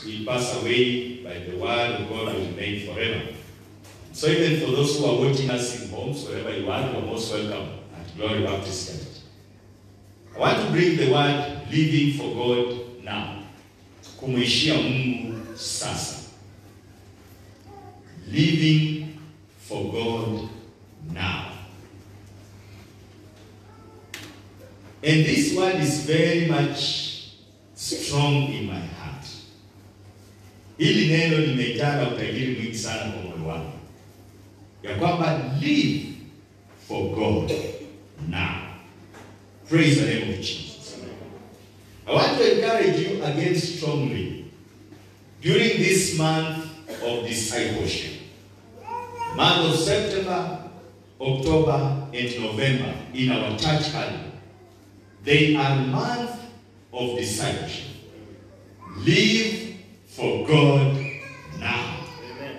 we pass away, but the word of God will remain forever. So even for those who are watching us in homes, wherever you are, you are most welcome at Glory Baptist Church. I want to bring the word living for God now. Kumuishia Mungu sasa. Living for God now. And this word is very much strong in my heart. Hili neno limejaa utajiri mwingi sana kwa moyo wangu. Ya kwamba live for God now. Praise the name of Jesus. I want to encourage you again strongly during this month of discipleship. Month of September, October, and November in our church calendar. They are month of discipleship. Live for God now. Amen.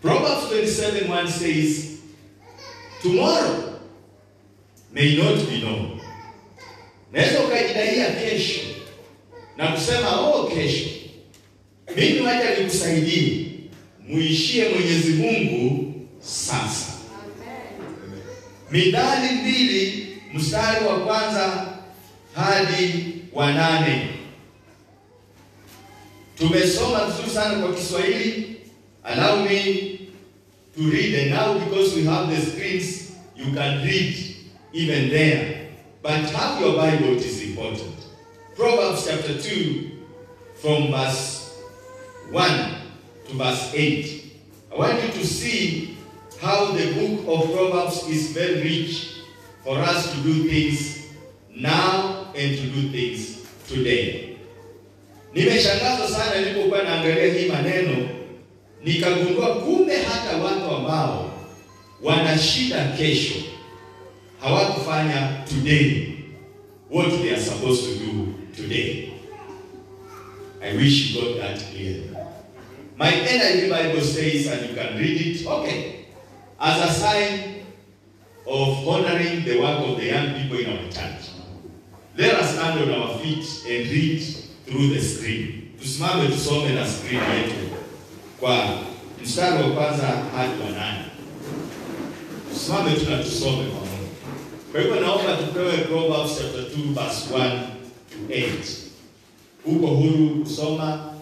Proverbs 27:1 says, tomorrow may not be known. Naweza ukajidaia kesho na kusema kesho mimi wacha nikusaidie, muishie Mwenyezi Mungu sasa. Amen. Mithali 2 mstari wa 1 hadi wa 8. Tumesoma vizuri sana kwa Kiswahili. Allow me to read, and now because we have the screens, you can read even there. But have your Bible, it is important. Proverbs chapter 2 from verse 1 to verse 8. I want you to see how the book of Proverbs is very rich for us to do things now and to do things today. Nimeshangazwa sana nilipokuwa naangalia hii maneno, nikagundua kumbe hata watu ambao wana shida kesho hawakufanya today what they are supposed to do today. I wish you got that clear. My NIV Bible says, and you can read it, okay, as a sign of honoring the work of the young people in our church, let us stand on our feet and read through the screen. Tusimame tusome na screen yetu kwa mstari wa 1 hadi wa 8. Tusimame tunatusome pamoja. Kwa hivyo naomba tupewe Proverbs chapter 2 verse 1 to 8. Uko huru kusoma.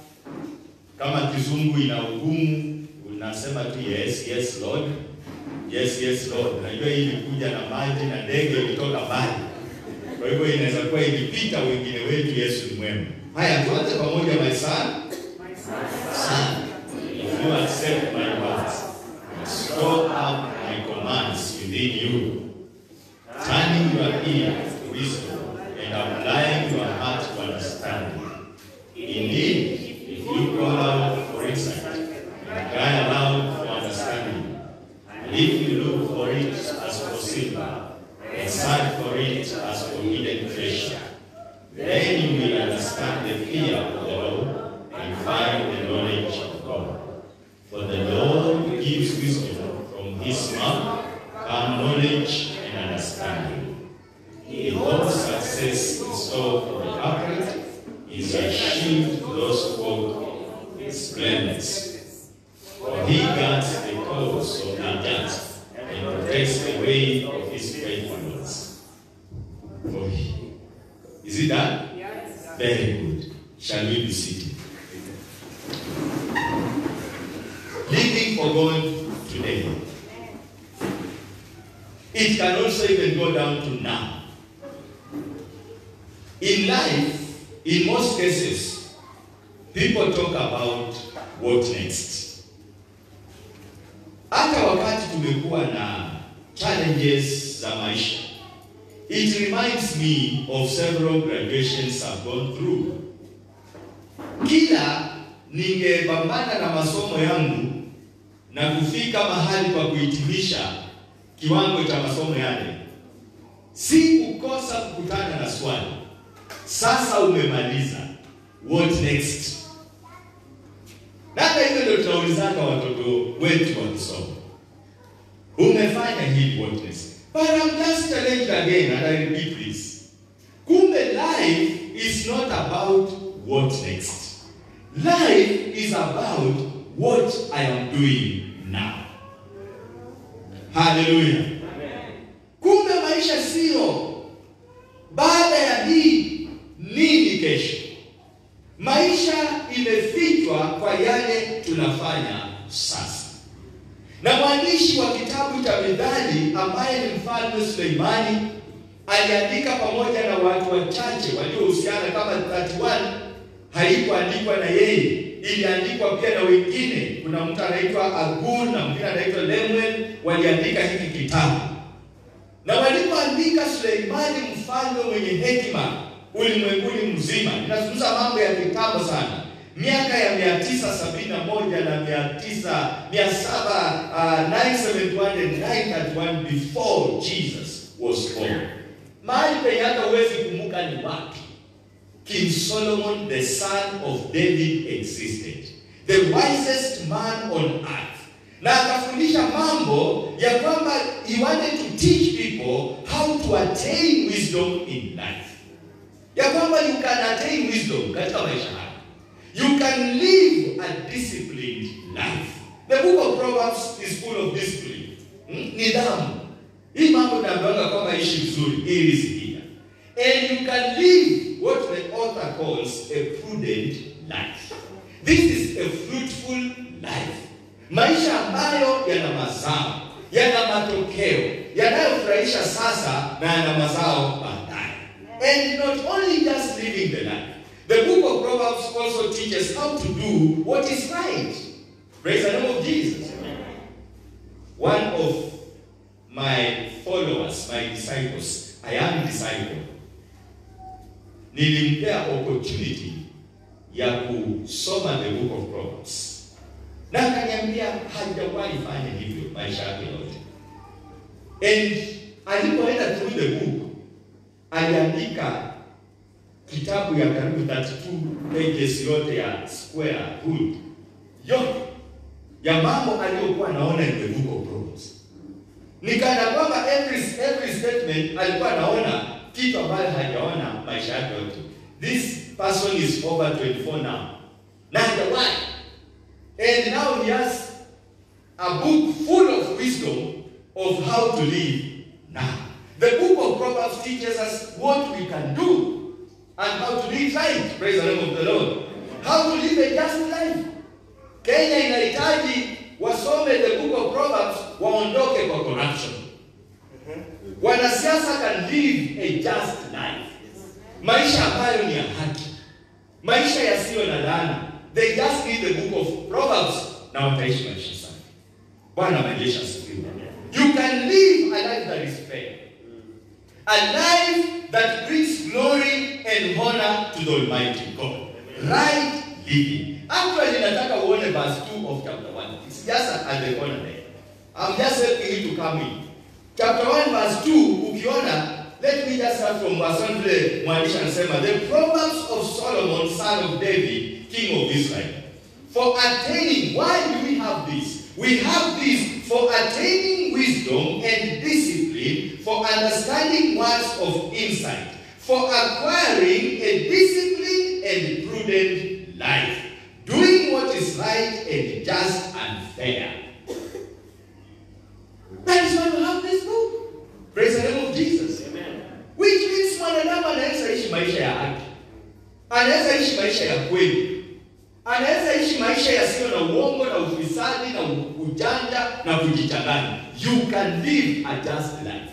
Kama kizungu ina ugumu, unasema tu yes, yes Lord. Yes, yes Lord. Najua hii ilikuja na maji na ndege ilitoka mbali. Kwa hivyo inaweza kuwa ilipita wengine wetu. Yesu ni mwema. Haya, tuanze pamoja. My son, son, if you accept my words, store up my commands within you, turning your ear to wisdom and applying your heart to understanding. Indeed, if you call out for insight and cry aloud for understanding, and if you look for it as for silver and search for it as for hidden treasure, then you will understand the fear of the Lord and find the knowledge of God. For the Lord gives wisdom, from his mouth come knowledge and understanding. He holds success in store for the upright, is a shield to those who walk in splendors. For he guards the cause of the just and protects the way of his faithfulness. For he, is it done? Yes. Very good. Shall we be seated? Living for God today. It can also even go down to now. In life, in most cases, people talk about what next. Hata wakati tumekuwa na challenges za maisha, it reminds me of several graduations I've gone through. Kila ningebambana na masomo yangu na kufika mahali pa kuhitimisha kiwango cha masomo yale, si kukosa kukutana na swali, sasa umemaliza, what next? Na hivyo ndio tunaulizana watoto wetu wakisoma, umefanya hili, what next? But I'm just challenged again, and I repeat this. Kumbe life is not about what next. Life is about what I am doing now. Hallelujah. Kumbe maisha sio baada ya hii nini kesho. Maisha imefichwa kwa yale tunafanya sasa. Na mwandishi wa kitabu cha Mithali ambaye ni Mfalme Suleimani aliandika pamoja na watu wachache waliohusiana kama 31. Haikuandikwa na yeye, iliandikwa pia na wengine. Kuna mtu anaitwa Agur na mwingine anaitwa Lemuel, waliandika hiki kitabu. Na walipoandika, Suleimani mfalme mwenye hekima ulimwenguni mzima. Ninazungumza mambo ya kitambo sana. Miaka ya 971 na 971 and 931 before Jesus was born. Mahali penye hata huwezi kumbuka ni wapi King Solomon, the son of David, existed. The wisest man on earth. Na akafundisha mambo ya kwamba he wanted to teach people how to attain wisdom in life. Ya kwamba you can attain wisdom katika maisha haya. You can live a disciplined life. The book of Proverbs is full of discipline. Nidhamu. Hii mambo naambiwa kwamba ishi vizuri ili zikija. And you can live what the author calls a prudent life. This is a fruitful life. Maisha ambayo yana mazao, yana matokeo, yanayofurahisha sasa na yana mazao baadaye. And not only just living the life. The book of Proverbs also teaches how to do what is right. Praise the name of Jesus. One of my followers, my disciples, a young disciple, nilimpea opportunity ya kusoma the book of Proverbs. Na akaniambia hajawahi fanya hivyo maisha yake yote. And alipoenda through the book, aliandika kitabu ya karibu 32 pages yote ya square hood. Yote ya mambo aliyokuwa naona in the book of Proverbs. Nikana kwamba every statement alikuwa naona kitu ambayo hajaona maisha yake yote. This person is over 24 now. Na hajawahi. And now he has a book full of wisdom of how to live now. The book of Proverbs teaches us what we can do and how to live right. Praise the name of the Lord. How to live a just life. Kenya inahitaji wasome the book of Proverbs, waondoke kwa corruption. Wanasiasa can live a just life. Maisha ambayo ni ya haki. Maisha yasiyo na laana. They just read the book of Proverbs na wataishi maisha safi. Bwana majesha asifiwe. You can live a life that is fair. A life that brings glory and honor to the Almighty God. Right living. Actually, nataka uone verse 2 of chapter 1. It's just at the corner there. I'm just helping you to come in. Chapter 1 verse 2, ukiona, let me just start from verse 1 vile mwandishi anasema, the Proverbs of Solomon, son of David, king of Israel. For attaining, why do we have this? We have this for attaining wisdom and discipline, for understanding words of insight, for acquiring a disciplined and prudent life, doing what is right and just and fair. That is why we have this book. Praise the name of Jesus. Amen. Which means mwanadamu anaweza ishi maisha ya haki. Anaweza ishi maisha ya kweli. Anaweza ishi maisha yasiyo na uongo na ufisadi na ujanja na kujichanganya. You can live a just life.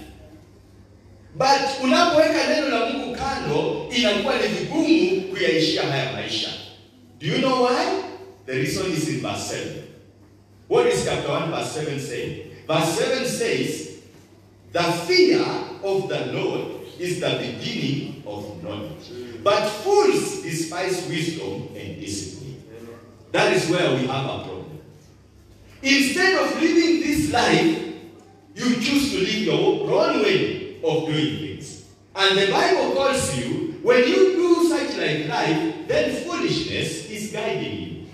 But unapoweka neno la Mungu kando, inakuwa ni vigumu kuyaishia haya maisha. Do you know why? The reason is in verse 7. What is chapter 1 verse 7 saying? Verse 7 says, the fear of the Lord is the beginning of knowledge. But fools despise wisdom and discipline. That is where we have a problem. Instead of living this life, you choose to live your own way of doing things. And the Bible calls you, when you do such like life, then foolishness is guiding you.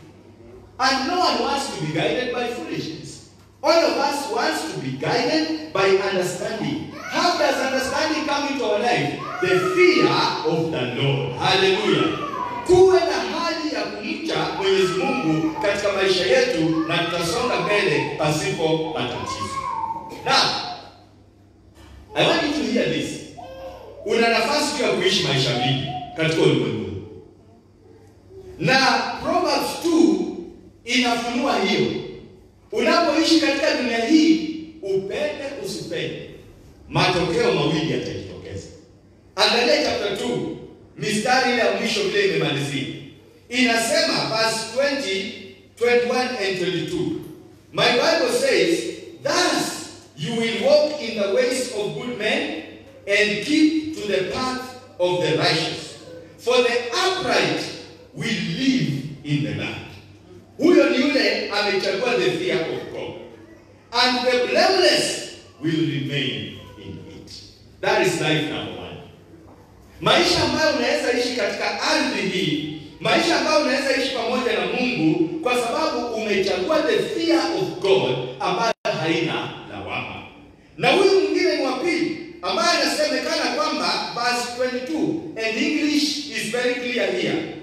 And no one wants to be guided by foolishness. All of us wants to be guided by understanding. How does understanding come into our life? The fear of the Lord. Hallelujah. Kuwe na Mungu katika maisha yetu na tutasonga mbele pasipo matatizo. Now, I want you to hear this. Una nafasi ya kuishi maisha mingi katika ulimwengu. Na Proverbs 2 inafunua hiyo. Unapoishi katika dunia hii, upende usipende, matokeo mawili yatajitokeza. Angalia chapter 2, mistari ile ya mwisho vile imemalizia. Inasema verse 20, 21 and 22. My Bible says, thus you will walk in the ways of good men and keep to the path of the righteous. For the upright will live in the land. Huyo ni yule amechagua the fear of God. And the blameless will remain in it. That is life number 1. Maisha ambayo unaweza ishi katika ardhi hii, maisha ambayo unaweza ishi pamoja na Mungu kwa sababu umechagua the fear of God ambayo haina lawama. Na huyu mwingine ni wa pili ambaye anasemekana kwamba verse 22, and English is very clear here.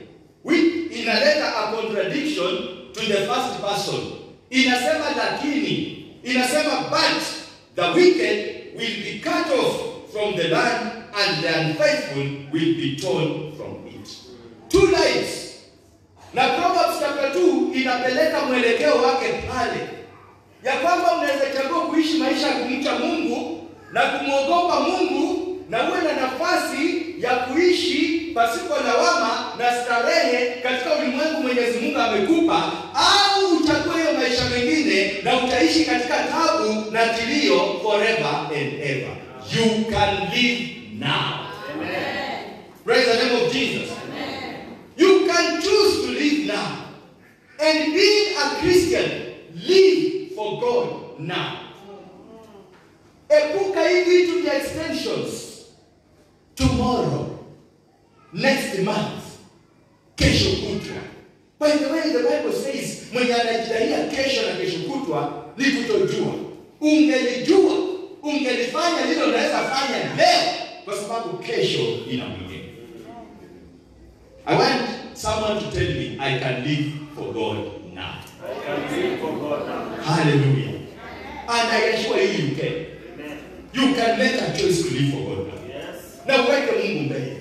Inaleta a contradiction to the first person. Inasema lakini, inasema but the wicked will be cut off from the land and the unfaithful will be torn from it. Two lives. Na Proverbs chapter 2 inapeleka mwelekeo wake pale, ya kwamba unaweza chagua kuishi maisha ya kumcha Mungu na kumwogopa Mungu na uwe na nafasi ya kuishi pasipo lawama na starehe katika ulimwengu Mwenyezi Mungu amekupa, au uchague hiyo maisha mengine na utaishi katika taabu na kilio forever and ever. You can live now. Amen. Praise the name of Jesus. Amen. You can choose to live now. And being a Christian, live for God now. Epuka hivi vitu vya extensions. Tomorrow, next month, kesho kutwa. By the way, the Bible says, mwenye anajidai kesho na kesho kutwa ni kutojua. Ungelijua, ungelifanya lilo unaweza fanya leo kwa sababu kesho ina mwingine. I want someone to tell me I can live for God now. I can live for God now. Hallelujah. And I assure you, you can. You can make a choice to live for God now. Na uweke Mungu mbele.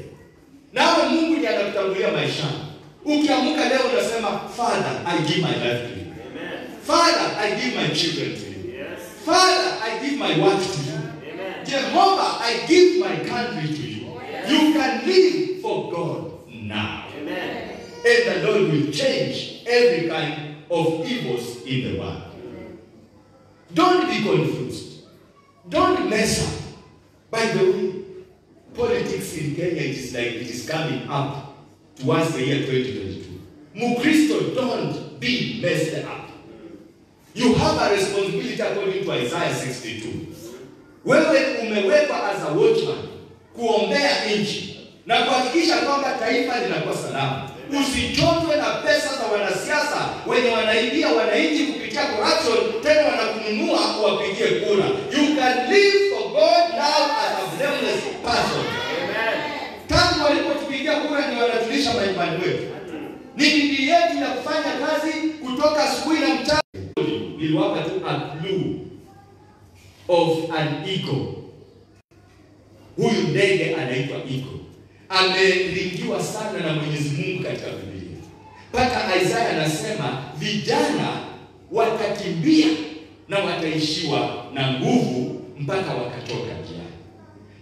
Nawe Mungu ndiye anakutangulia maishani. Ukiamka leo unasema, Father, I give my life to you. Amen. Father, I give my children to you. Yes. Father, I give my work to you. Amen. Jehovah, I give my country to you. Yes. You can live for God now. Amen. And the Lord will change every kind of evils in the world. Don't be confused. Don't mess up. By the way, politics in Kenya, it is like it is coming up towards the year 2022. Mukristo, don't be messed up. You have a responsibility according to Isaiah 62. Wewe umewekwa as a watchman kuombea nchi na kuhakikisha kwamba taifa linakuwa salama. Usichotwe na pesa za wanasiasa wenye wanaibia wananchi kupitia corruption, tena wanakununua uwapigie kura. You can live for God now as a blameless person. Amen. Tangu walipotupigia kura ni wanatulisha maimani wetu. Ni bidii yetu ya kufanya kazi kutoka asubuhi na mchana. Niliwapa tu a clue of an eagle. Huyu ndege anaitwa eagle. Amelingiwa sana na Mwenyezi Mungu katika Biblia. Mpaka Isaiah anasema vijana watakimbia na wataishiwa na nguvu mpaka wakatoka njiani.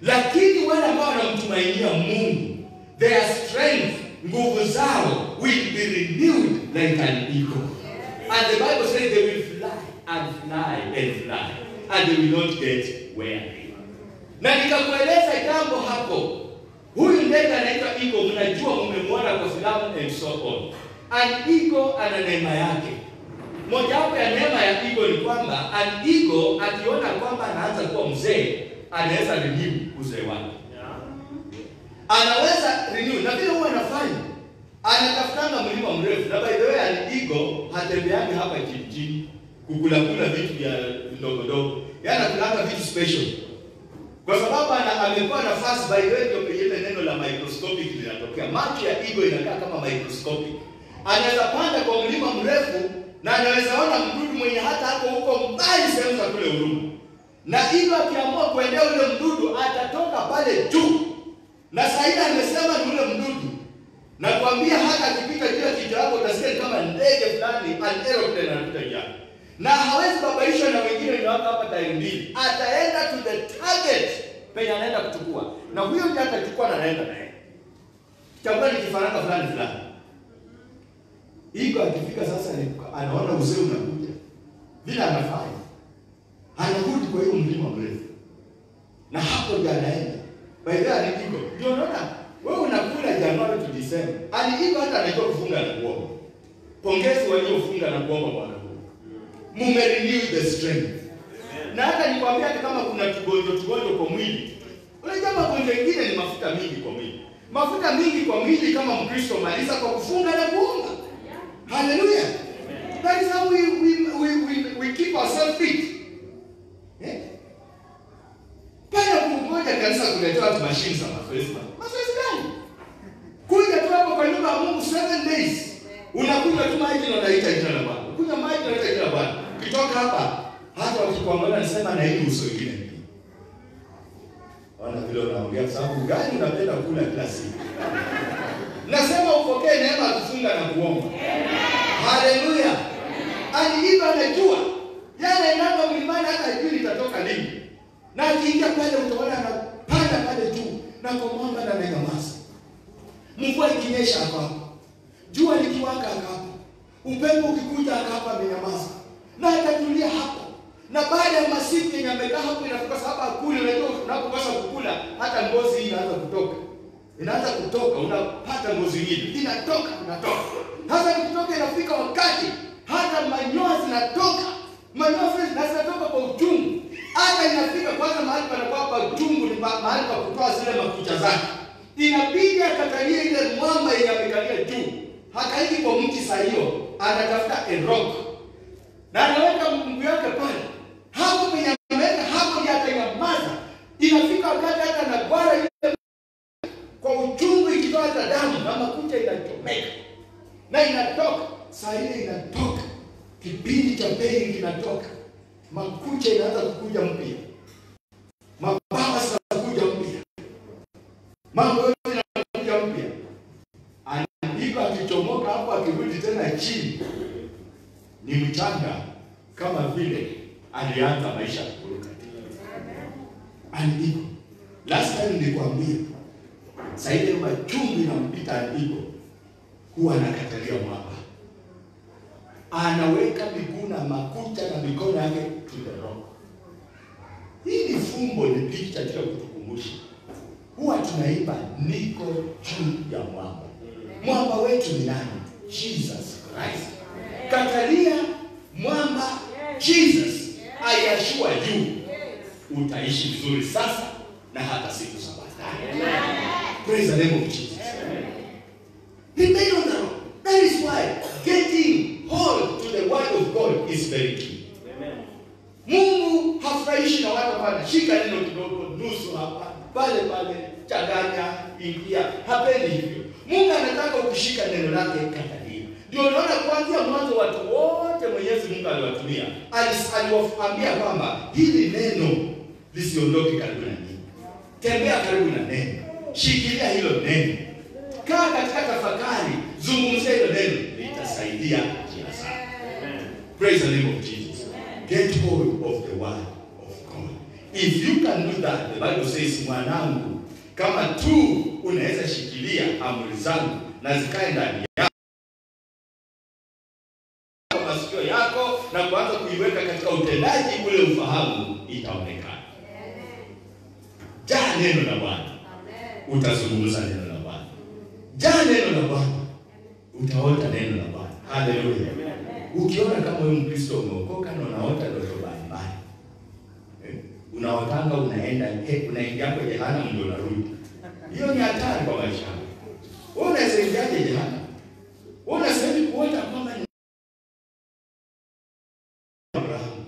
Lakini wale ambao wanamtumainia Mungu, their strength, nguvu zao will be renewed like an eagle. And the Bible says they will fly and fly and fly and they will not get weary. Na nikakueleza jambo hapo. Huyu ndege anaitwa eagle, mnajua mmemwona kwa filamu and so on. An eagle ana neema yake. Moja wapo ya neema ya eagle ni kwamba an eagle akiona kwamba anaanza kuwa mzee, anaweza renew uzee wake. Anaweza renew, na vile huwa anafanya, anatafutanga mlima mrefu. Na by the way, an eagle hatembeani hapa chini kukula vitu vya ndogo ndogo. Yeye anakulanga vitu special. Kwa sababu amekuwa nafasi, by the way, ndio ile neno la microscopic linatokea. Macho ya eagle inakaa kama microscopic. Anaweza panda kwa mlima mrefu na anaweza ona mdudu mwenye hata hapo huko mbali sehemu za kule Huruma. Na hivyo akiamua kuendea ule mdudu atatoka pale juu. Na Saida amesema ni ule mdudu. Na kuambia hata akipita juu ya kichwa chako utasikia kama ndege fulani, an aeroplane anapita juu. Na hawezi kubabaishwa na wengine ni wako hapa tairi mbili. Ataenda to the target penye anaenda kuchukua. Na huyo ndiye atachukua na anaenda naye. Chakula ni kifaranga fulani. Iko akifika sasa anaona uzee unakuja. Bila anafanya. Anarudi kwa hiyo mlima mrefu. Na hapo ndiye anaenda. By the way iko. Ndio unaona wewe unakula Januari to December. Iko hata anajua kufunga na kuomba. Pongezi waliofunga na kuomba Bwana. Mumerenew the strength. Na hata nikwambia kama kuna kigonjwa kwa mwili. Unajua magonjwa mengine ni mafuta mingi kwa mwili. Mafuta mingi kwa mwili kama Mkristo maliza kwa kufunga na kuomba. Hallelujah. That is how we keep ourselves fit. Pale kungoja kanisa kuletea watu machines za mazoezi. Mazoezi gani? Kuja tu hapo kwa nyumba ya Mungu 7 days. Unakunywa tu maji na unaita jina la Bwana. Kunywa maji na unaita jina la Bwana. Ukitoka hapa hata wakikuangalia nasema na hili uso ingine. Wana vile unaongea sababu gani unapenda kula kila siku? Nasema upokee neema ya kufunga na kuomba. Hallelujah. Aliiba anajua. Yale namba mlimani hata hajui litatoka lini. Na akiingia pale utaona anapanda pale juu na kwa mwamba na ananyamaza. Mvua ikinyesha hapa. Jua likiwaka hapa. Upepo ukikuja hapa amenyamaza. Na atatulia hapo. Na baada ya masiku yenye amekaa hapo inafika sababu akule unajua unapokosa kukula hata ngozi inaanza kutoka. Inaanza kutoka, unapata ngozi nyingine. Inatoka. Sasa ikitoka inafika wakati hata manyoya zinatoka. Manyoya zinatoka kwa uchungu. Hata inafika kwanza mahali panakuwa hapa uchungu ni mahali pa kutoa zile makucha zake. Inabidi akatalie ile mwamba yenye amekalia juu. Hakaiki kwa mti saa hiyo, anatafuta a rock. Na anaweka mguu yake pale. Hapo penye ameweka hapo ndiye atanyamaza. Inafika wakati hata na gwara ile kwa uchungu ikitoa hata damu na makucha inachomeka. Na inatoka, saa ile inatoka. Kipindi cha pain kinatoka. Makucha inaanza kukuja mpya. Mabawa zinakuja mpya. Mambo yote yanakuja mpya. Andiko akichomoka hapo akirudi tena chini. Ni mchanga kama vile alianza maisha kuruka. Andiko. Last time nilikwambia sasa ile machungu inampita andiko huwa anakatalia mwamba. Anaweka miguu na makucha na mikono yake to the rock. Hii ni fumbo, ni picha tu kutukumbusha. Huwa tunaimba niko juu ya mwamba. Mwamba wetu ni nani? Jesus Christ. Katalia mwamba Jesus. Ayashua juu. Utaishi vizuri sasa na hata siku za baadaye. Praise the name of Jesus. Remain on the rock. That is why getting hold to the word of God is very key. Amen. Mungu hafurahishi na watu pale. Shika neno kidogo, nusu hapa, pale changanya, ingia. Hapendi hivyo. Mungu anataka ukishika neno lake katalia. Ndio unaona kuanzia mwanzo watu wote Mwenyezi Mungu aliwatumia. Aliwaambia kwamba hili neno lisiondoke karibu na nyinyi. Tembea karibu na neno. Shikilia hilo neno. Kaa katika tafakari, zungumzia hilo neno, litasaidia kila saa. Praise the name of Jesus. Get hold of the word of God. If you can do that, the Bible says, mwanangu, kama tu unaweza shikilia amri zangu na zikae ndani yako, masikio yako na kuanza kuiweka katika utendaji ule ufahamu, itaonekana. Jaa neno la Bwana. Utazungumza neno la Bwana. Jaa neno la Bwana. Utaota neno la Bwana. Hallelujah. Ukiona kama wewe Mkristo umeokoka na unaota ndoto mbaya. Unaotanga unaingia kwa jehanamu ndio unarudi. Hiyo ni hatari kwa maisha yako. Wewe unaweza ingia jehanamu. Wewe unasema kuota kwamba ni Abraham.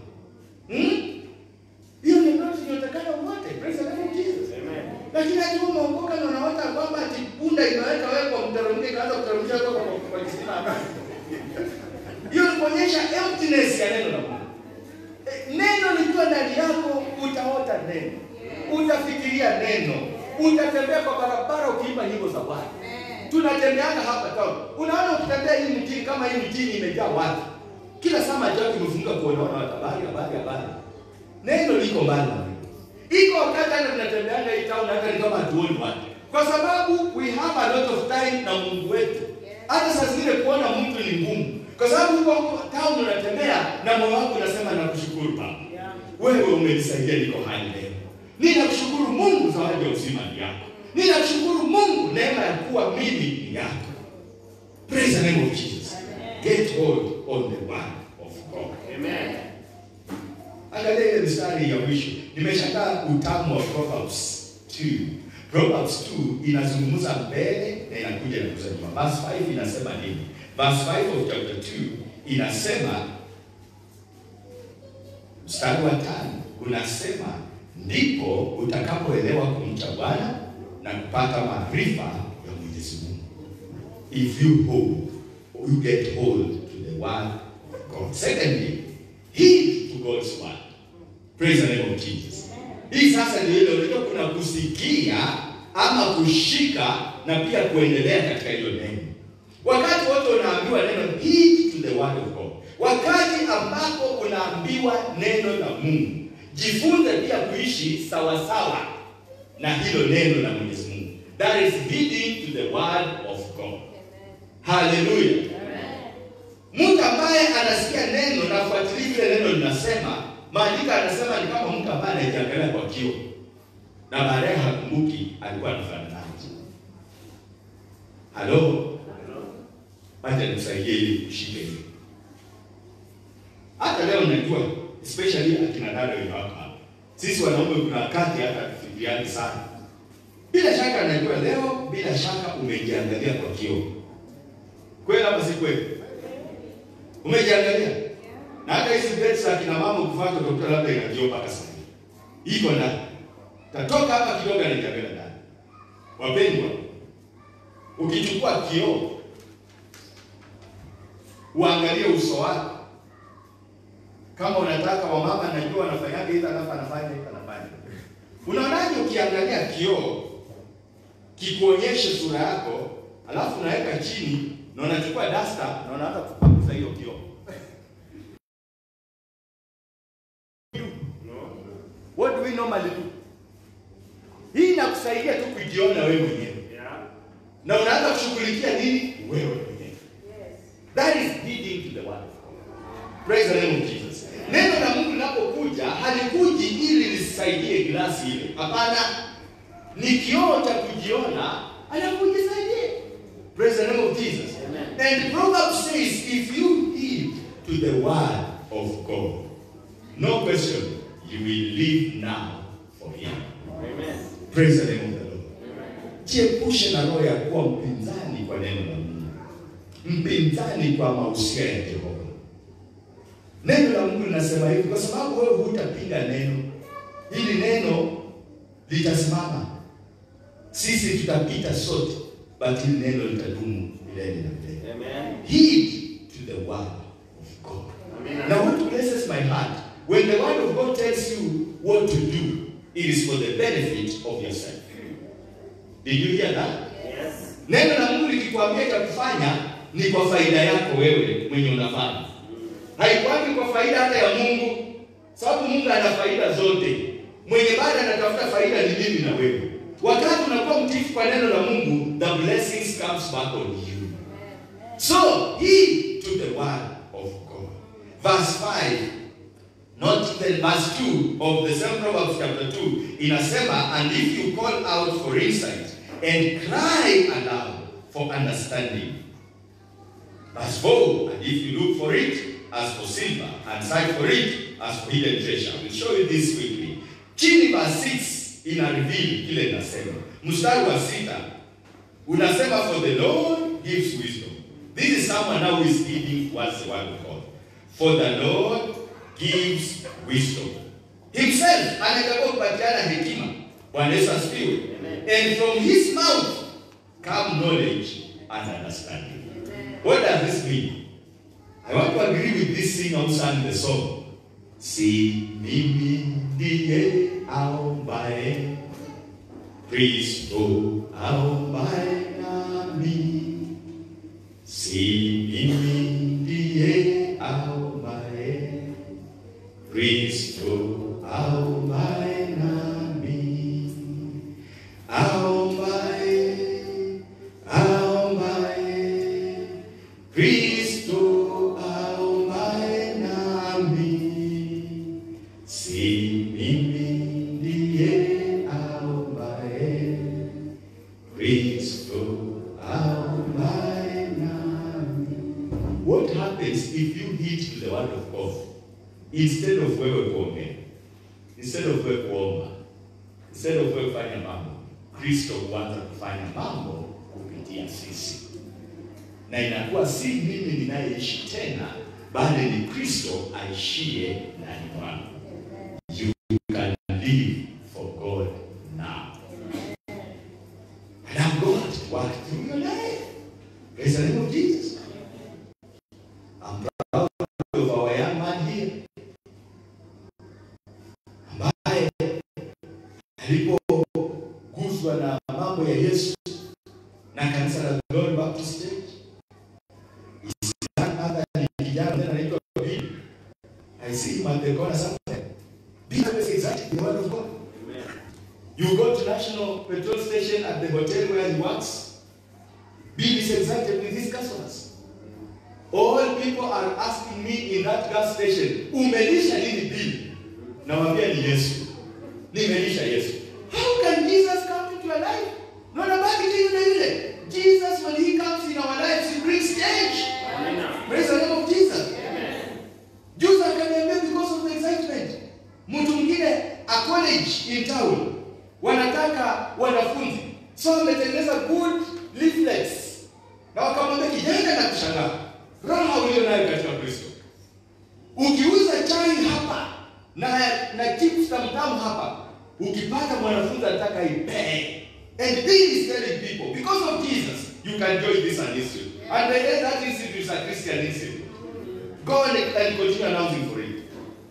Hiyo ni ndoto inayotakana wote. Praise the name of Jesus. Amen. Lakini hata umeokoka na unaota kwamba ati punda imeweka wewe kwa mteremke kaanza kuteremsha kwa kisima. inaonyesha emptiness ya neno la Mungu. Neno likiwa ndani yako, utaota neno, utafikiria neno, utatembea kwa barabara ukiimba nyimbo za Bwana. Tunatembeana hapa town. Unaona ukitembea hii mjini, kama hii mjini imejaa watu, kila saa macho yako imefunguka kuona watu, habari. Neno liko mbali. Iko wakati hata tunatembeana hii town hata ni kama hatuoni watu, kwa sababu we have a lot of time na Mungu wetu. Hata saa zingine kuona mtu ni ngumu, kwa sababu huko town unatembea na moyo wako unasema nakushukuru Baba. Wewe umenisaidia niko hai leo. Ninakushukuru Mungu zawadi ya uzima ni yako. Ninakushukuru Mungu neema ya kuwa mimi ni yako. Praise the name of Jesus. Get hold on the word of God. Amen. Angalia ile mstari ya mwisho. Nimeshangaa utamu wa Proverbs 2. Proverbs 2 inazungumza mbele na inakuja na kusema. Verse 5 inasema nini? Verse 5 of chapter 2 inasema, mstari wa 5 unasema, ndipo utakapoelewa kumcha Bwana na kupata maarifa ya Mwenyezi Mungu. If you get hold to the word of God. Secondly, heed to God's word. Praise the name of Jesus. Hii sasa ndio ile unajua kuna kusikia ama kushika na pia kuendelea katika hilo neno. Wakati wote unaambiwa neno, heed to the word of God. Wakati ambapo unaambiwa neno la Mungu, jifunze pia kuishi sawa sawa na hilo neno la Mwenyezi Mungu. That is heeding to the word of God. Hallelujah. Mtu ambaye anasikia neno na kufuatilia vile neno linasema, maandiko anasema ni kama mtu ambaye anajiangalia kwa kioo na baadaye hakumbuki alikuwa anafanya nini. Hello. Acha nisaidie ili ushike hiyo. Hata leo najua especially akina dada hapa. Sisi wanaume kuna wakati hata tufikiani sana. Bila shaka anajua leo, bila shaka umejiangalia kwa kioo. Kweli ama si kweli? Umejiangalia? Na hata hizi bets akina mama ukifuata daktari labda inajio mpaka sasa. Iko na tatoka hapa kidogo anajiangalia ndani. Wapendwa, ukichukua kioo uangalie uso wako. Kama unataka wamama anajua anafanyaje hivi alafu anafanya. Unaonaje ukiangalia kioo kikuonyeshe sura yako, alafu unaweka chini na unachukua duster na unaanza kupanguza hiyo kioo? What do we normally do? Hii inakusaidia tu kujiona wewe mwenyewe. Na unaanza kushughulikia nini? Wewe mwenyewe. That is heeding to the word of God. Praise the name of Jesus. Neno la Mungu linapokuja halikuji ili lisaidie glasi ile. Hapana. Ni kioo cha kujiona, anakujisaidie. Praise the name of Jesus. Amen. And the Proverbs says, if you heed to the word of God, no question, you will live now for him. Amen. Praise the name of the Lord. Amen. Jiepushe na roho ya kuwa mpinzani kwa neno la Mungu. Mpinzani kwa mausia ya Jehova. Neno la Mungu linasema hivi kwa sababu wewe hutapinga neno. Hili neno litasimama. Sisi tutapita sote, but hili neno litadumu milele na milele. Amen. Heed to the word of God. Amen. Now what blesses my heart, when the word of God tells you what to do, it is for the benefit of yourself. Did you hear that? Yes. Neno la Mungu likikwambia cha kufanya ni kwa faida yako wewe mwenye unafanya. Haikuangi kwa faida hata ya Mungu, sababu Mungu ana faida zote. Mwenye bado anatafuta faida ni mimi na wewe. Wakati unakuwa mtiifu kwa neno la Mungu, the blessings comes back on you. So, heed to the word of God. Verse 5, not even verse 2 of the same Proverbs chapter 2, inasema, and if you call out for insight and cry aloud for understanding. Verse 4, and if you look for it as for silver and search for it as for hidden treasure. I will show you this quickly. Chini verse 6 ina reveal kile inasema. Mstari wa 6 unasema, for the Lord gives wisdom. This is someone now who is heeding what's the word of God. For the Lord gives wisdom. Himself anataka kupatiana hekima. Bwana Yesu asifiwe. And from his mouth come knowledge and understanding. What does this mean? I I want to agree with this singer who sang the song. Si mimi ndiye aombaye, Kristo aombaye nami. Si mimi ndiye aombaye, Kristo aombaye nami. Aombaye, aombaye, Kristo aombaye nami. Si mimi ndiye aombaye, Kristo aombaye nami. What happens if you heed to the word of God instead of wewe kuongea, instead of wewe kuomba, instead of wewe kufanya mambo? Kristo huanza kufanya mambo kupitia sisi, na inakuwa si mimi ninayeishi tena, bali ni Kristo aishie ndani mwangu. You can live for God now. And I'm going to work through your life. Praise the name of Jesus. I'm proud of our young man here, ambaye alipoguswa na mambo ya Yesu na kanisa la Glory Baptist Church. Hata ni kijana tena anaitwa Bill. I see him at the corner somewhere. Bill is exactly the word of God. Amen. You go to National Petrol Station at the hotel where he works. Bill is exactly with his customers. All people are asking me in that gas station, umelisha nini Bill? Nawaambia ni Yesu. Nimelisha Yesu. How can Jesus come into your life? No, nobody do it. Jesus, when he comes in our lives, he brings change. Amen. Praise the name of Jesus. Amen. Jesus can be because of the excitement. Mtu mwingine a college in town wanataka wanafunzi, so ametengeneza good leaflets na wakamwambia kijana na kushangaa raha ulio nayo katika Kristo. Ukiuza chai hapa na chips tamtamu hapa, ukipata mwanafunzi anataka ipee. And this is telling people, because of Jesus, you can join this institute. And the day that institute is a Christian institute. Go and continue announcing for it.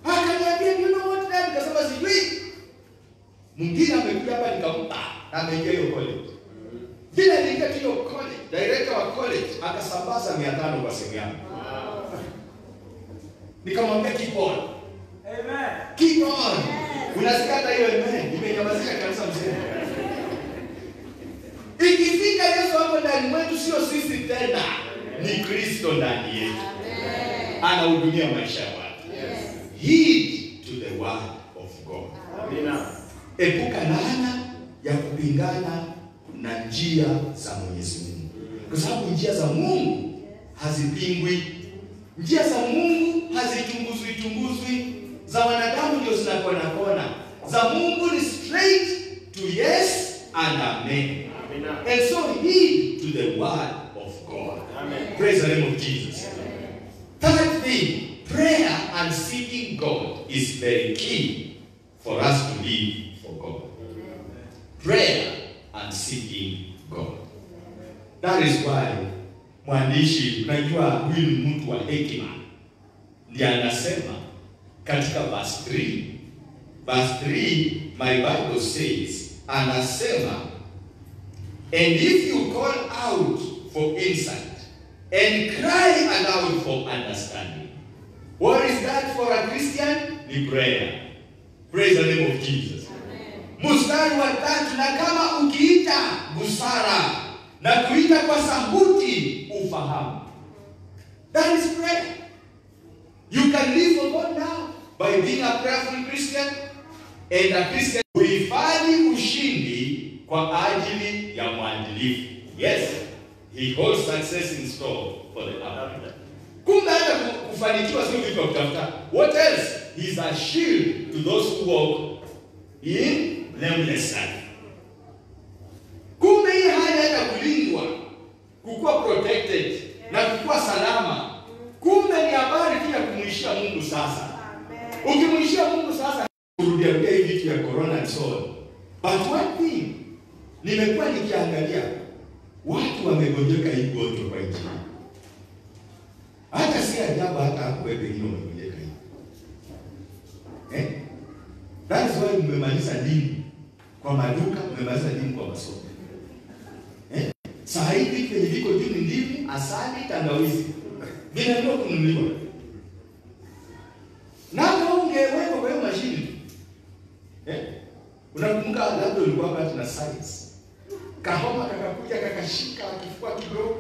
Akaniambia, you know what that? Nikasema sijui. Mwingine amekuja hapa nikampa na ameingia hiyo college. Bila niingia hiyo college, director wa college akasambaza 500 kwa simu yangu. Nikamwambia keep on. Amen. Keep on. Unasikia hata hiyo amen. Imenyamazika kanisa mzima. Ikifika Yesu hapo ndani mwetu, sio sisi tena, ni Kristo ndani yetu. Anahudumia maisha ya watu. Heed to the word of God. Amen. Epuka laana ya kupingana na njia za Mwenyezi Mungu. Kwa sababu njia za Mungu hazipingwi. Njia za Mungu hazichunguzwi. Za wanadamu ndio zinakuwa na kona. Za Mungu ni straight to yes and amen. And so heed to the word of God. Amen. Praise the name of Jesus. Amen. Third thing, prayer and seeking God is very key for us to live for God. Amen. Prayer and seeking God. That is why mwandishi, unajua huyu ni mtu wa hekima, ndiye anasema katika verse 3. Verse 3, my Bible says, anasema, and if you call out for insight and cry aloud for understanding. What is that for a Christian? Ni prayer. Praise the name of Jesus. Mstari wa 3, na kama ukiita busara na kuita kwa sauti ufahamu. That is prayer. You can live for God now by being a prayerful Christian, and a Christian huhifadhi ushindi kwa ajili ya mwadilifu. Yes, he holds success in store for the upright. Kumbe hata kufanikiwa sio vitu vya kutafuta. What else? He is a shield to those who walk in blameless life. Kumbe hii hali hata kulindwa, kukuwa protected na kukuwa salama, kumbe ni habari tu ya kumwishia Mungu sasa. Ukimwishia Mungu sasa, urudia hii vitu ya corona and so on. But one thing, nimekuwa nikiangalia watu wamegonjeka hii gonjwa kwa nchi. Hata si ajabu hata hapo wewe pengine umekuja hivi. That is why mmemaliza dini kwa maduka, mmemaliza dini kwa masoko. Sasa hivi kwenye viko juu ni ndimu, asali, tangawizi. Vinaenda kununuliwa. Na kama ungeweka kwa hiyo mashine. Unakumbuka labda ulikuwa hapa na science. Kahoma kakakuja kakashika kifua kidogo.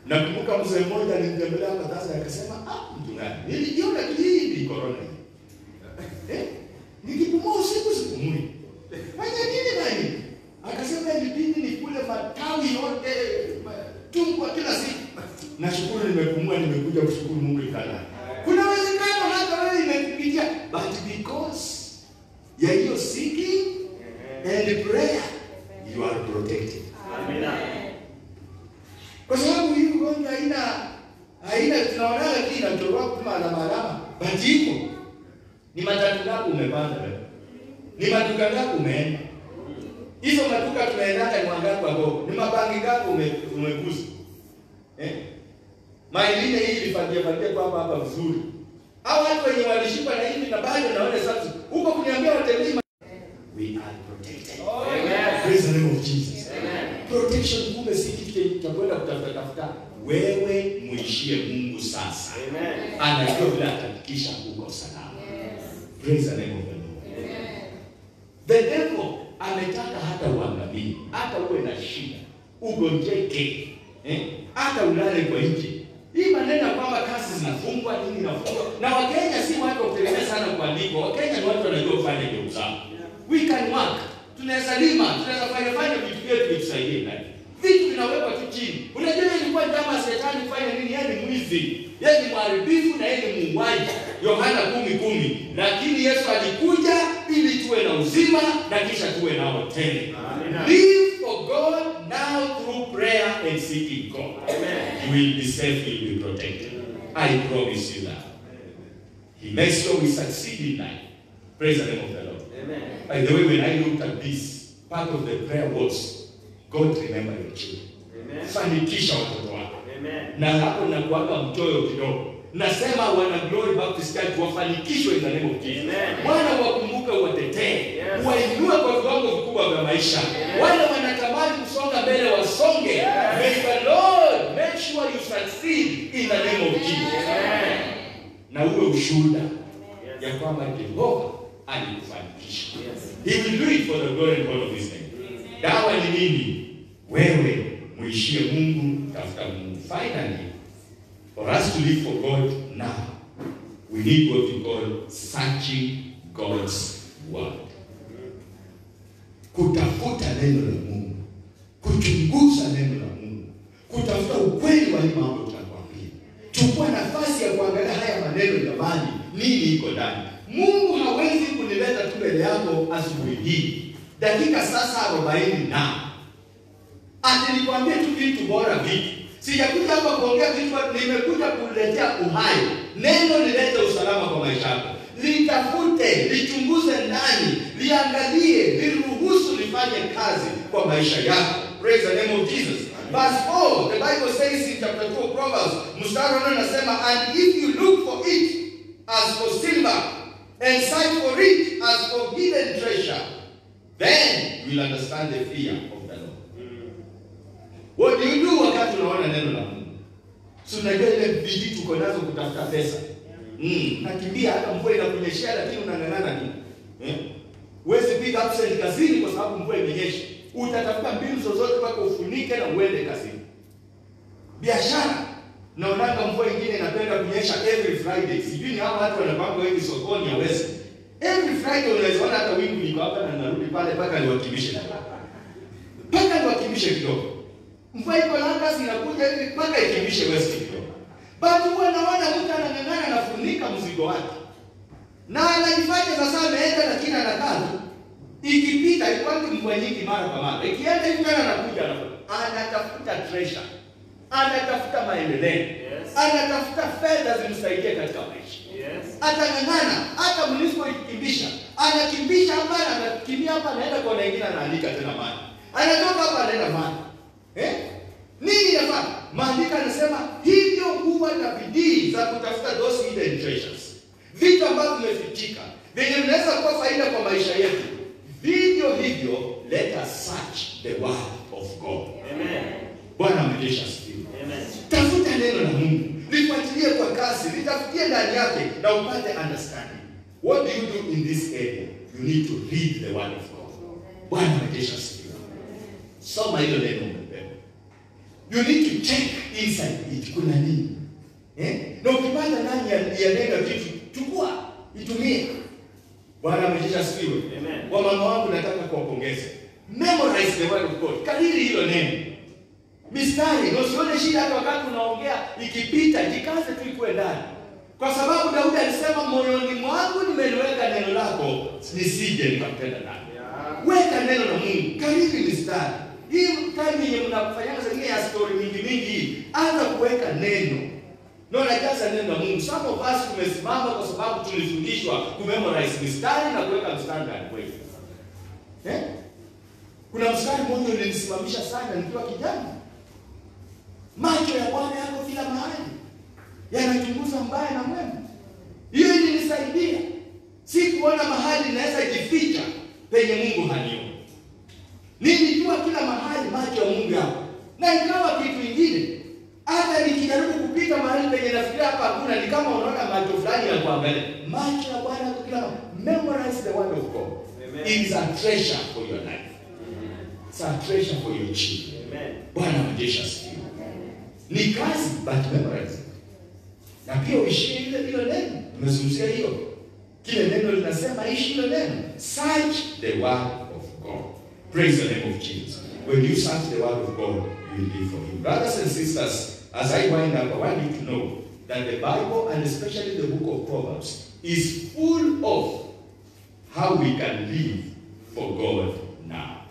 Nakumbuka mzee mmoja alinitembelea hapa sasa akasema, mtu gani? Nilijiona hii ni corona. Nikipumua usiku sipumui. Fanya nini bali? Akasema ilibidi nikule matawi yote tungwa kila siku. Nashukuru nimepumua, nimekuja kushukuru Mungu ikala. Kuna uwezekano hata wewe imekupitia, but because ya hiyo seeking and prayer you are protected. Amen. Kwa sababu hii ugonjwa haina tunaona lakini inatoka kama alama but iko. Ni matatu ngapi umepanda wewe? Ni maduka ngapi umeenda? Hizo maduka tunaendanga ni wangapi hapo? Ni mabangi ngapi umegusa? Mailini hii ilifanyia kwa hapa vizuri. Hao watu wenye walishiba na hivi na bado naona sasa huko kuniambia watembei. We are protected. Amen. Praise the name of Jesus. Amen. Protection kumbe si kitu cha kwenda kutafuta. Wewe muishie Mungu sasa. Amen. Anajua bila kuhakikisha uko salama. Praise the name of the Lord. Amen. The devil ametaka hata uangamie, hata uwe na shida, ugonjeke, hata ulale kwa nje. Hii maneno kwamba kazi zinafungwa, nini inafungwa. Na Wakenya si watu kutegemea sana kuandikwa. Wakenya ni watu wanajua kufanya kazi zao. We can work. Tunaweza lima, tunaweza fanya vitu vyetu vitusaidie ndani. Vitu vinawekwa tu chini. Unajua ilikuwa kama shetani kufanya nini? Yeye ni mwizi. Yeye ni mharibifu na yeye ni muuaji. Yohana 10:10. Lakini Yesu alikuja ili tuwe na uzima na kisha tuwe nao tena. Live for God now through prayer and seeking God. Amen. You will be safe, you will be protected. I promise you that. He makes sure we succeed in life. Praise the name of the Lord. Amen. By the way, when I looked at this, part of the prayer was, God remember your children. Amen. Fanikisha watoto wako. Amen. Na hapo nakuanga mchoyo kidogo. Nasema wana Glory Baptist Church wafanikishwe in the name of Jesus. Bwana wakumbuke, watetee. Yes. Wainue kwa viwango vikubwa vya maisha. Yes. Wale wanatamani kusonga mbele wasonge. Yes. May the Lord make sure you succeed in the name of Jesus. Yes. Na uwe ushuhuda ya kwamba Jehova alikufanikisha. Yes. He will do it for the glory and honor of his name. Dawa ni nini? Wewe muishie Mungu, tafuta Mungu. Finally, for us to live for God now, we need what we call searching God's word. Kutafuta neno la Mungu, kuchunguza neno la Mungu, kutafuta ukweli wa mambo tunakwambia. Chukua nafasi ya kuangalia haya maneno jamani, nini iko ndani. Mungu hawezi kunileta tu mbele yako asubuhi hii, dakika sasa 40 na ati nikwambie tu vitu bora vipi. Sijakuja hapa kuongea vitu, nimekuja kuletea uhai. Neno lilete usalama kwa maisha yako. Litafute, lichunguze ndani, liangalie, liruhusu lifanye kazi kwa maisha yako. Praise the name of Jesus. Verse 4, the Bible says in chapter 2 of Proverbs, mstari unasema, and if you look for it as for silver and search for it as for hidden treasure, then you will understand the fear of the Lord. What do you do wakati unaona neno la Mungu? Si unajua ile bidii tuko nazo kutafuta pesa. Nakimbia hata mvua inakunyeshia lakini unang'ang'ana nini? Huwezi pick absent kazini kwa sababu mvua imenyesha. Utatafuta mbinu zozote mpaka ufunike na uende kazini. Biashara, naonanga mvua nyingine inapenda kunyesha every Friday. Sijui ni hao watu wanapanga wengi sokoni ya West. Every Friday unaweza ona hata wingu liko hapa na narudi pale mpaka niwakimbishe. Mpaka niwakimbishe kidogo. Mvua iko Langa inakuja hivi mpaka ikimbishe West kidogo. Bado wanaona mtu anang'ang'ana anafunika mzigo wake. Na anajifanya sasa ameenda lakini anakaa tu. Ikipita ipande mvua nyingi mara kwa mara. Ikienda hivi kana anakuja anatafuta treasure. Anatafuta maendeleo. Yes. Anatafuta fedha zimsaidie katika maisha. Yes. Atang'ang'ana hata mlipo ikimbisha. Anakimbisha hapa, anakimbia hapa, anaenda kwa wengine anaandika tena mali. Anatoka hapa anaenda mali. Nini inafanya? Maandiko yanasema hivyo huwa na bidii hidden treasures. Vitu ambavyo vimefichika, vyenye vinaweza kuwa faida kwa maisha yetu. Vivyo hivyo, let us search the word of God. Amen. Bwana amejesha siku. Amen. Tafuta neno la Mungu, lifuatilie kwa kasi, litafutie ndani yake na upate understanding. What do you do in this area? You need to read the word of God. Bwana amejesha siku. Soma hilo neno umepewa. You need to check inside it, kuna nini? Na ukipata ndani ya neno kitu, chukua, itumie. Bwana amejesha siku. Amen. Kwa mama wangu nataka kuwapongeza. Memorize the word of God. Kariri hilo neno. Mistari, usione shida hata wakati unaongea ikipita, jikaze tu ikuwe ndani. Kwa sababu Daudi alisema moyoni mwangu nimeliweka neno lako nisije nikapenda ndani. Weka neno la Mungu, kariri mistari. Hii time yenye mnafanyanga zingine ya story mingi, anza kuweka neno. Na unajaza neno la Mungu. Some of us tumesimama kwa sababu tulifundishwa kumemorize mistari na kuweka mstari ndani kwetu. Kuna mstari mmoja ulinisimamisha sana nikiwa kijana. Macho ya Bwana yako kila mahali, yanachunguza mbaya na mwema. Hiyo ilinisaidia. Si kuona mahali naweza jificha penye Mungu hanioni. Nilijua kila mahali macho ya Mungu yako. Na ikawa kitu kingine, hata nikijaribu kupita mahali penye nafikiria hapa hakuna, ni kama unaona macho fulani ya kuangalia. Macho ya Bwana yako kila mahali. Memorize the word of God. Amen. It is a treasure for your life. It's a treasure for your children. Amen. Bwana amejesha siku. Ni kazi, but memorize. Na pia uishie hilo neno. Tumezungumzia hiyo. Kile neno linasema ishi hilo neno. Search the word of God. Praise the name of Jesus. When you search the word of God, you will live for him. Brothers and sisters, as I wind up, I want you to know that the Bible, and especially the book of Proverbs, is full of how we can live for God now.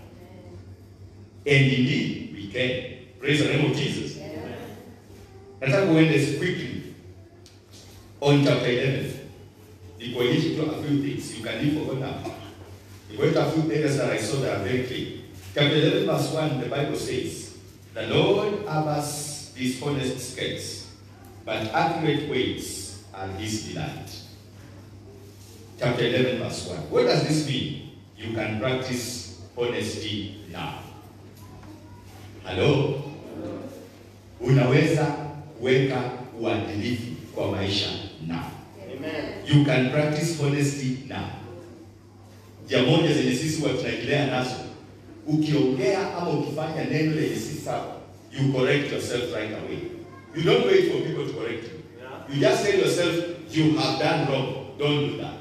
And indeed, we can. Praise the name of Jesus. Nataka uende quickly on chapter 11. Nikuonyeshe tu a few things. You can live for God now. You went a few areas that I saw that are very clear. Chapter 11 verse 1, the Bible says, the Lord abhors dishonest scales, but accurate weights are his delight. Chapter 11 verse 1. What does this mean? You can practice honesty now. Hello? Unaweza kuweka uadilifu kwa maisha now. Amen. You can practice honesty now. Jamoja zenye sisi tunaendelea nazo. Ukiongea ama ukifanya neno lenye si sawa, you correct yourself right away. You don't wait for people to correct you. Yeah. You just tell yourself you have done wrong. Don't do that.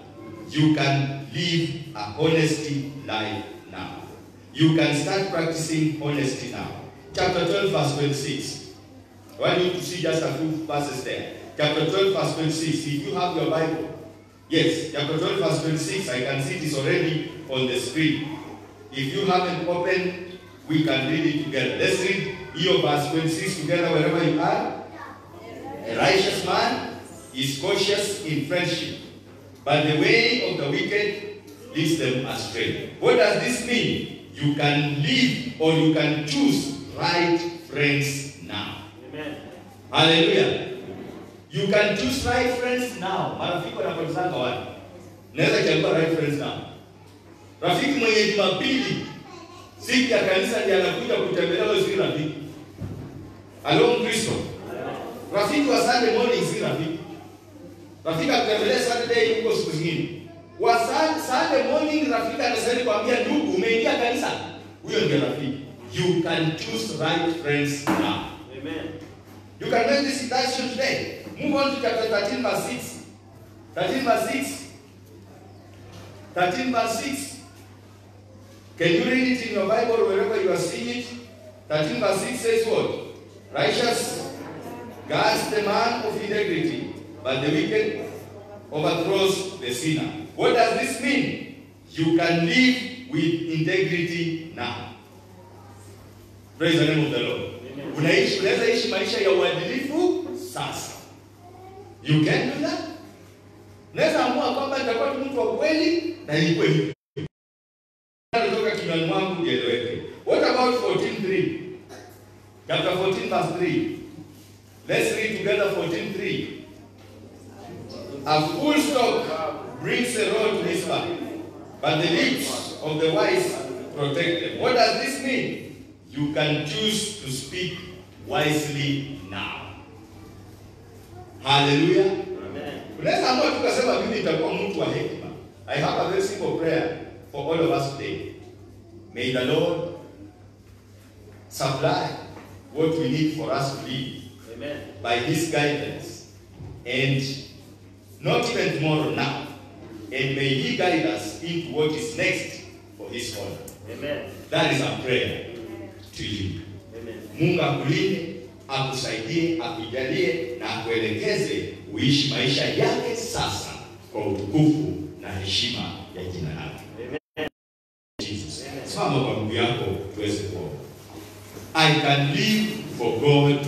You can live a honesty life now. You can start practicing honesty now. Chapter 12 verse 26. I want you to see just a few verses there. Chapter 12 verse 26. If you have your Bible. Yes, chapter 12 verse 26. I can see it is already on the screen. If you haven't opened, we can read it together. Let's read your verse 26 together wherever you are. A righteous man is cautious in friendship, but the way of the wicked leads them astray. What does this mean? You can live or you can choose right friends now. Amen. Hallelujah. You can choose right friends now. Marafiki wanapotazanga wapi? Naweza chagua right friends now. Rafiki mwenye Jumapili siku ya kanisa ndiye anakuja kutembelea wewe, si rafiki. Alo Mkristo. Rafiki wa Sunday morning si rafiki. Rafiki akutembelea Saturday huko siku zingine. Wa Sunday morning rafiki anasema kwambia ndugu umeingia kanisa. Huyo ndiye rafiki. You can choose right friends now. Amen. You can make this decision today. Move on to chapter 13 verse 6. 13 verse 6. 13 verse 6. Can you read it in your Bible wherever you are seeing it? 13 verse 6 says what? Righteous guards the man of integrity, but the wicked overthrows the sinner. What does this mean? You can live with integrity now. Praise the name of the Lord. Unaweza ishi maisha ya uadilifu sasa. You can do that. Naweza amua kwamba nitakuwa mtu wa kweli na ni kweli. Natoka kinywani mwangu ieleweke. What about 14:3? Chapter 14 verse 3. Let's read together 14:3. A full stock brings a rod to his back, but the lips of the wise protect them. What does this mean? You can choose to speak wisely now. Hallelujah. Amen. Unaweza amua tukasema mimi nitakuwa mtu wa hekima. I have a very simple prayer for all of us today. May the Lord supply what we need for us to live. Amen. By His guidance, and not even tomorrow, now. And may He guide us into what is next for His honor. Amen. That is our prayer to you. Amen. Mungu akulinde, akusaidie, akujalie na akuelekeze uishi maisha yake sasa kwa utukufu na heshima ya jina lake. Amen. Jesus. Simama kwa miguu yako tuweze kuomba. I can live for God